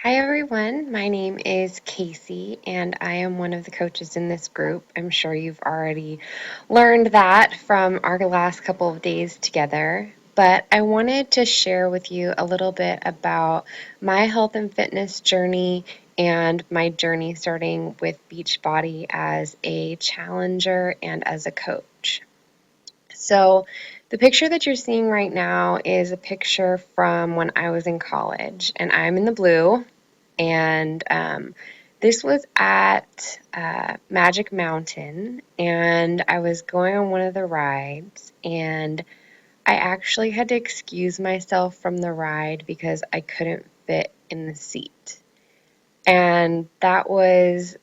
Hi everyone, my name is Casey and I am one of the coaches in this group. I'm sure you've already learned that from our last couple of days together, but I wanted to share with you a little bit about my health and fitness journey and my journey starting with Beachbody as a challenger and as a coach. So, the picture that you're seeing right now is a picture from when I was in college, and I'm in the blue. And this was at Magic Mountain, and I was going on one of the rides, and I actually had to excuse myself from the ride because I couldn't fit in the seat. And that was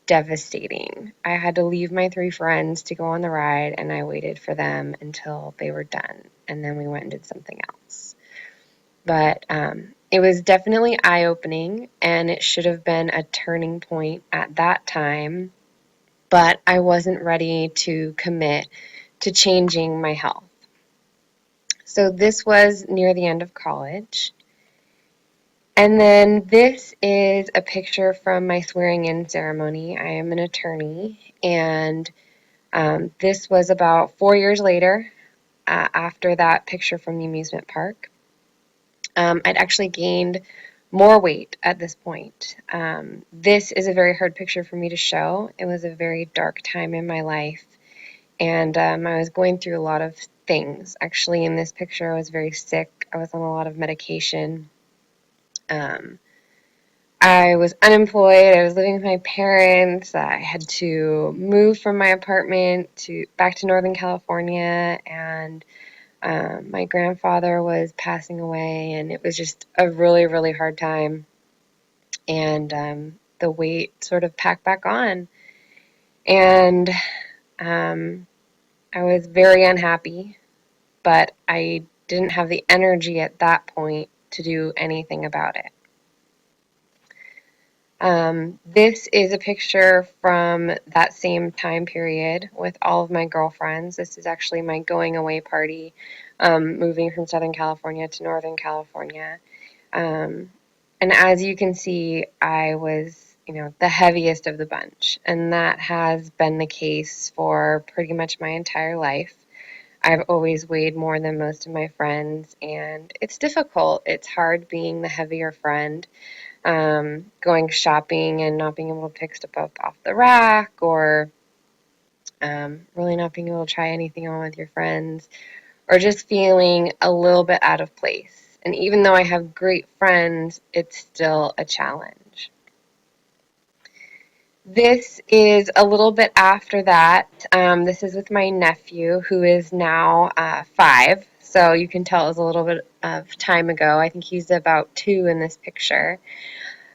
devastating. I had to leave my three friends to go on the ride, and I waited for them until they were done, and then we went and did something else. But it was definitely eye-opening, and it should have been a turning point at that time, but I wasn't ready to commit to changing my health. So this was near the end of college. And then this is a picture from my swearing-in ceremony. I am an attorney, and this was about 4 years later after that picture from the amusement park. I'd actually gained more weight at this point. This is a very hard picture for me to show. It was a very dark time in my life, and I was going through a lot of things. Actually, in this picture, I was very sick. I was on a lot of medication. Um, I was unemployed. I was living with my parents. I had to move from my apartment to back to Northern California, and my grandfather was passing away, and it was just a really, really hard time. And the weight sort of packed back on. And um, I was very unhappy, but I didn't have the energy at that point to do anything about it. This is a picture from that same time period with all of my girlfriends. This is actually my going away party, moving from Southern California to Northern California. Um, and as you can see, I was, the heaviest of the bunch, and that has been the case for pretty much my entire life. I've always weighed more than most of my friends, and it's difficult. It's hard being the heavier friend, going shopping and not being able to pick stuff up off the rack, or really not being able to try anything on with your friends, or just feeling a little bit out of place. And even though I have great friends, it's still a challenge. This is a little bit after that. This is with my nephew, who is now 5. So you can tell it was a little bit of time ago. I think he's about 2 in this picture.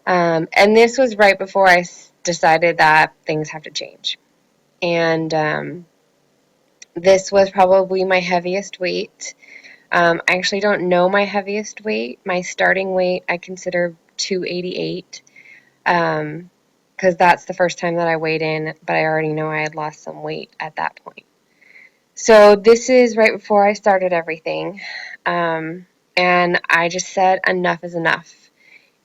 And this was right before I decided that things have to change. And this was probably my heaviest weight. I actually don't know my heaviest weight. My starting weight I consider 288, because that's the first time that I weighed in, but I already know I had lost some weight at that point. So this is right before I started everything, and I just said enough is enough.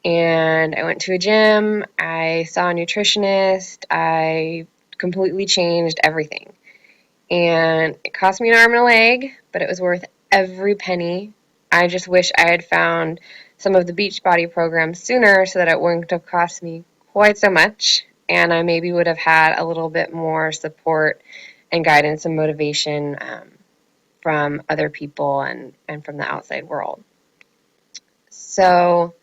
And I went to a gym, I saw a nutritionist, I completely changed everything. And it cost me an arm and a leg, but it was worth every penny. I just wish I had found some of the Beachbody programs sooner so that it wouldn't have cost me quite so much, and I maybe would have had a little bit more support and guidance and motivation from other people and from the outside world. So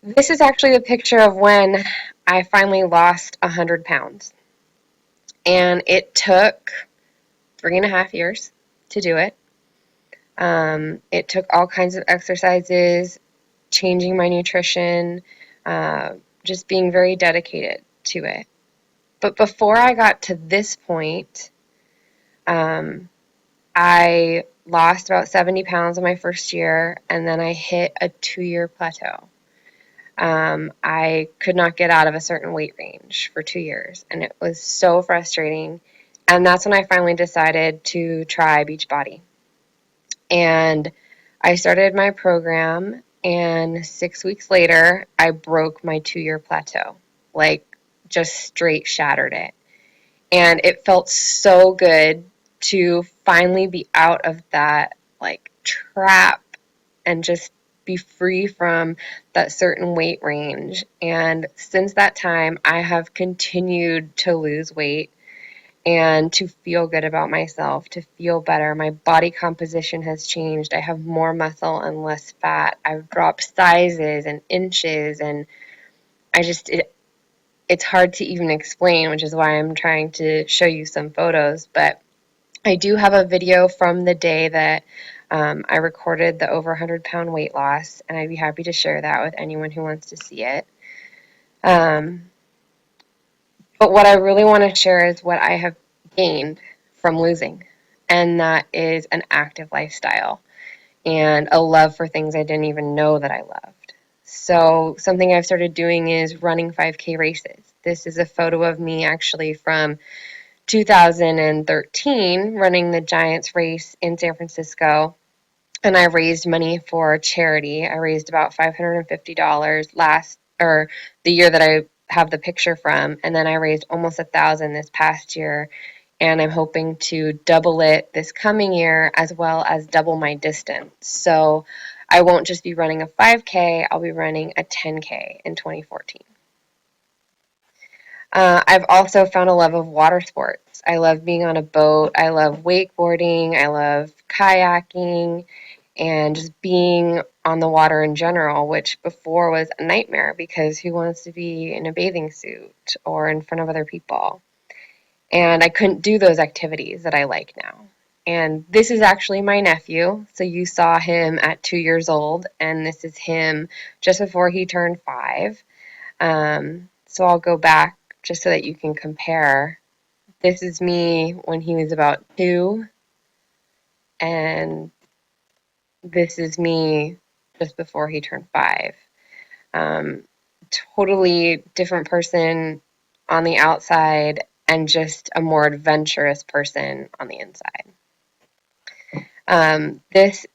this is actually the picture of when I finally lost 100 pounds. And it took 3.5 years to do it. It took all kinds of exercises, changing my nutrition, just being very dedicated to it. But before I got to this point, I lost about 70 pounds in my first year, and then I hit a 2-year plateau. I could not get out of a certain weight range for 2 years, and it was so frustrating. And that's when I finally decided to try Beachbody. And I started my program, and 6 weeks later, I broke my 2-year plateau. Like, just straight shattered it. And it felt so good to finally be out of that, like, trap and just be free from that certain weight range. And since that time, I have continued to lose weight and to feel good about myself, to feel better. My body composition has changed. I have more muscle and less fat. I've dropped sizes and inches, and it's hard to even explain, which is why I'm trying to show you some photos. But I do have a video from the day that I recorded the over 100-pound weight loss, and I'd be happy to share that with anyone who wants to see it. Um, but what I really want to share is what I have gained from losing, and that is an active lifestyle and a love for things I didn't even know that I loved. So something I've started doing is running 5K races. This is a photo of me actually from 2013 running the Giants race in San Francisco, and I raised money for charity. I raised about $550 the year that I have the picture from, and then I raised almost $1,000 this past year, and I'm hoping to double it this coming year as well as double my distance. So I won't just be running a 5K, I'll be running a 10K in 2014. I've also found a love of water sports. I love being on a boat. I love wakeboarding. I love kayaking and just being on the water in general, which before was a nightmare because who wants to be in a bathing suit or in front of other people? And I couldn't do those activities that I like now. And this is actually my nephew. So you saw him at 2 years old, and this is him just before he turned 5. So I'll go back just so that you can compare. This is me when he was about 2, and this is me just before he turned 5. Um, Totally different person on the outside and just a more adventurous person on the inside. This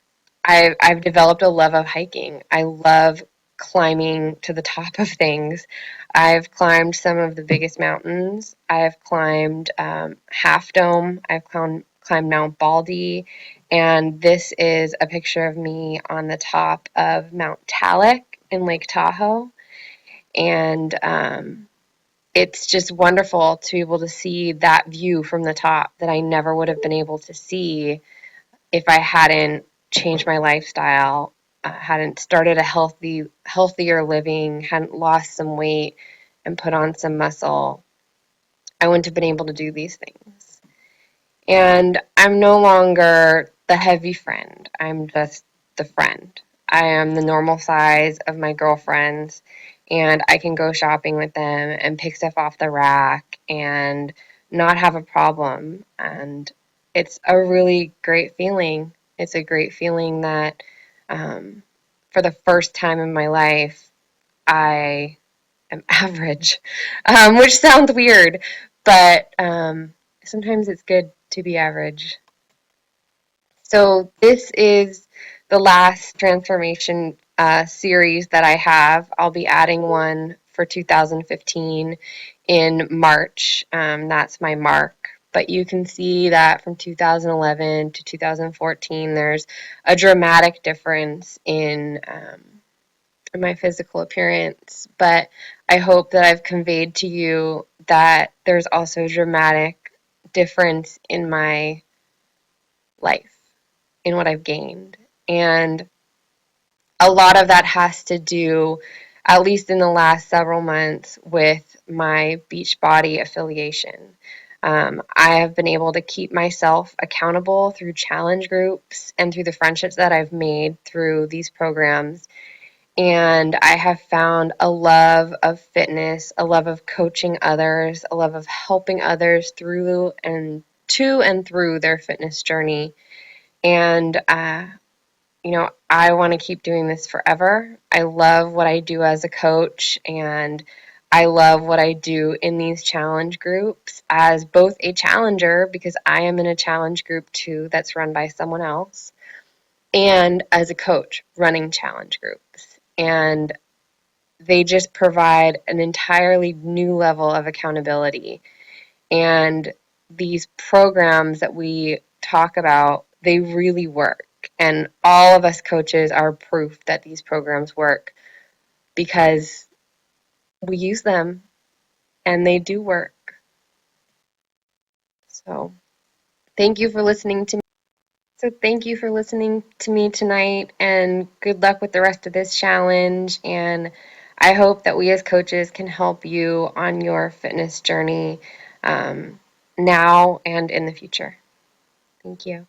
I've developed a love of hiking. I love climbing to the top of things. I've climbed some of the biggest mountains. I've climbed Half Dome. I've climbed Mount Baldy. And this is a picture of me on the top of Mount Talek in Lake Tahoe. And it's just wonderful to be able to see that view from the top that I never would have been able to see if I hadn't changed my lifestyle, hadn't started a healthier living, hadn't lost some weight and put on some muscle. I wouldn't have been able to do these things. And I'm no longer the heavy friend. I'm just the friend. I am the normal size of my girlfriends, and I can go shopping with them and pick stuff off the rack and not have a problem. And it's a really great feeling. It's a great feeling that for the first time in my life, I am average, which sounds weird, but sometimes it's good to be average. So this is the last transformation series that I have. I'll be adding one for 2015 in March. That's my mark. But you can see that from 2011 to 2014, there's a dramatic difference in my physical appearance. But I hope that I've conveyed to you that there's also a dramatic difference in my life, in what I've gained. And a lot of that has to do, at least in the last several months, with my Beachbody affiliation. I have been able to keep myself accountable through challenge groups and through the friendships that I've made through these programs. And I have found a love of fitness, a love of coaching others, a love of helping others through and to and through their fitness journey. And I want to keep doing this forever. I love what I do as a coach, and I love what I do in these challenge groups as both a challenger, because I am in a challenge group too that's run by someone else, and as a coach running challenge groups. And they just provide an entirely new level of accountability. And these programs that we talk about, they really work. And all of us coaches are proof that these programs work because we use them and they do work. So thank you for listening to me. So thank you for listening to me tonight, and good luck with the rest of this challenge. And I hope that we as coaches can help you on your fitness journey, now and in the future. Thank you.